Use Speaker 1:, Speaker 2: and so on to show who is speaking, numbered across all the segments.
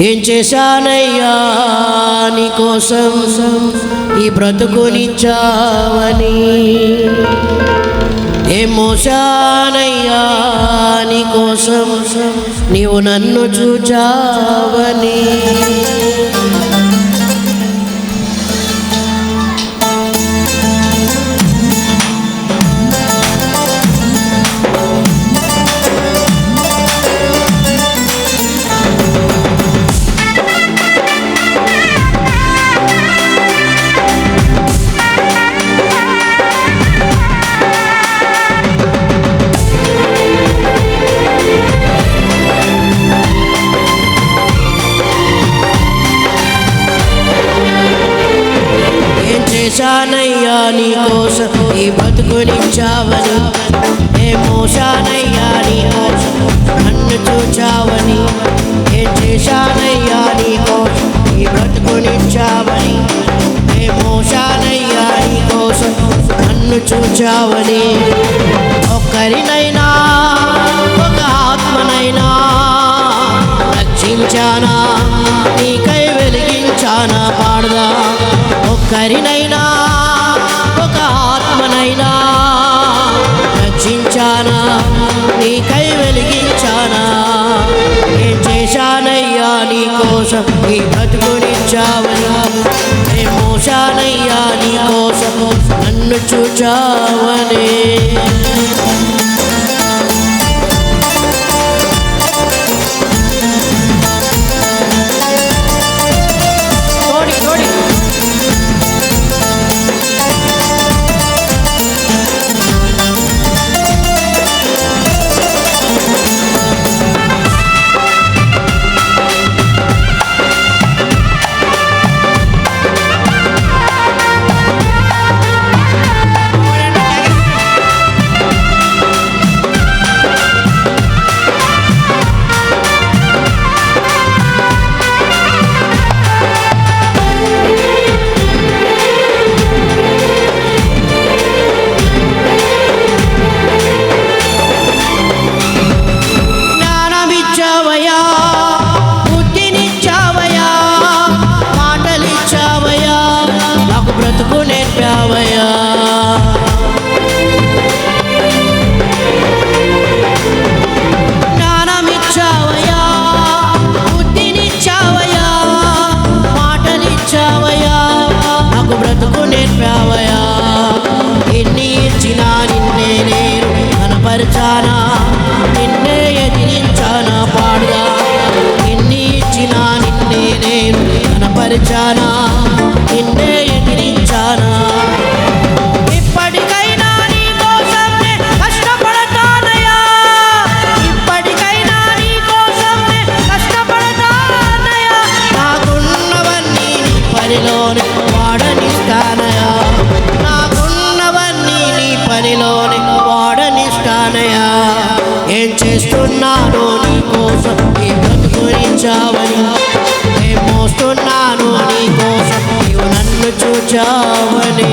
Speaker 1: ఏం చేశానయ్యా నీ కోసం ఈ బ్రతుకునిచ్చావని, ఏం మోసానయ్యా నీ కోసం నీవు నన్ను చూచావని. చేశానయ్యా నీ కోసం ఈ బతుకునిచ్చావని, ఏ మోసానయ్యా నీ కోసం నన్ను చూచావని. ఏం చేశానయ్యా నీ కోసం ఈ బ్రతుకునిచ్చావని, ఏ మోసానయ్యా నీ కోసం నన్ను చూచావని. ఒక్కరినైనా ఒక ఆత్మనైనా రక్షించానా, నీకై వెలిగించానా పాడదా. ఒక్కరినైనా ఒక ఆత్మనైనా రక్షించానా, నీకై వెలిగించానా. ఏం చేశానయ్యా నీ కోసం ఈ బ్రతుకునిచ్చావని, ఏ మోసానయ్యా నీ కోసం నన్ను చూచావని. కనపరచానా, నిన్నే ఎదిరించానా పాడుగా. నిన్నే ఇచ్చినా నిన్నే నేను కనపరచానా, నిన్నే ఎదిరించానా. ఇప్పటికైనా నీ కోసం కష్టపడతానయ్యా, ఇప్పటికైనా నీ కోసం కష్టపడతానయ్యా. నాకున్నవన్నీ నీ పనిలోనే వాడనిస్తానయ్యా, నాకున్నవన్నీ నీ పనిలోనే వాడనిస్తానయ్యా. ఏం చేస్తున్నాను నీ కోసం ఈ బ్రతుకునిచ్చావని, ఏం మోస్తున్నాను నీ కోసం నీవు నన్ను చూచావని.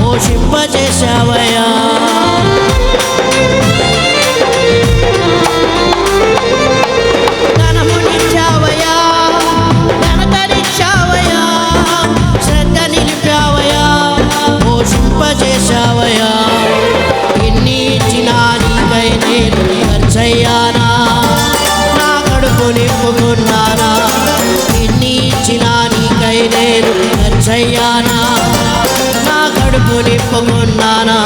Speaker 1: పోషింపజేశావయ్యా, ధనమునిచ్చావయ్యా, ఘనతనిచ్చావయ్యా, శ్రద్ధ నిలిపావయ్యా, పోషింపజేశావయ్యా. ఇన్ని ఇచ్చినా నీకై నేను ఖర్చయ్యానా, నా కడుపు నింపుకున్నానా. ఇన్ని ఇచ్చినా నీకై నేను ఖర్చయ్యానా, నా కడుపు నింపుకున్నానా.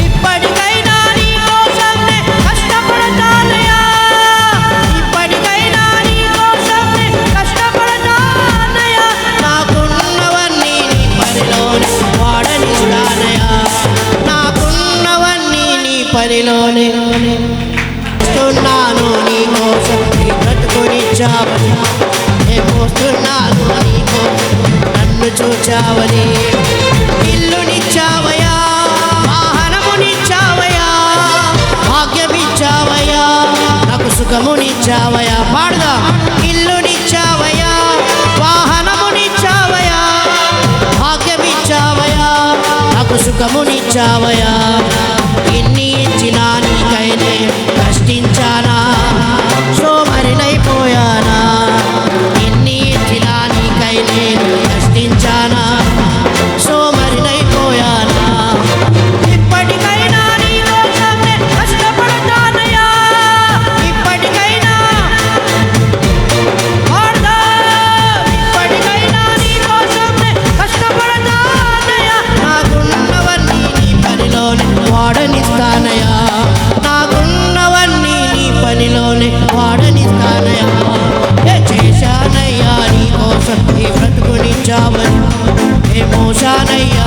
Speaker 1: ఇప్పటికైనా నీ కోసం కష్టపడతానయ్యా, ఇప్పటికైనా నీ కోసం కష్టపడతానయ్యా. నాకున్నవన్నీ నీ పనిలోనే వాడనిస్తానయ్యా, పనిలోనే వస్తున్నాను నీ కోసం నీ బ్రతుకునిచ్చావని మోస్తున్నాను నీ కోసం నన్ను చూచావని ఇల్లునిచ్చావయా వాహనమునిచ్చావయా భాగ్యమిచ్చావయా నాకు సుఖమునిచ్చావయా పాడదా ఇల్లునిచ్చావయా వాహనమునిచ్చావయా భాగ్యమిచ్చావయా నాకు సుఖమునిచ్చావయా ఎన్ని ఇచ్చినా నీకైనే కష్టించానా సోమరినైపోయానా ఎన్ని ఇచ్చినా నీకైనే కష్టించానా సోమరినైపోయానా ఇప్పటికైనా నీ కోసమే కష్టపడతానయ్యా ఇప్పటికైనా పాడదా ఇప్పటికైనా నీ కోసమే కష్టపడతానయ్యా నాకున్నవన్నీ నీ పనిలోనే వాడనిస్తానయ్యా నాకున్నవన్నీ నీ పనిలోనే వాడనిస్తానయ్యా చేశానయ్యా నీ కోసం ఈ బ్రతుకునిచ్చావని మోసానయ్యా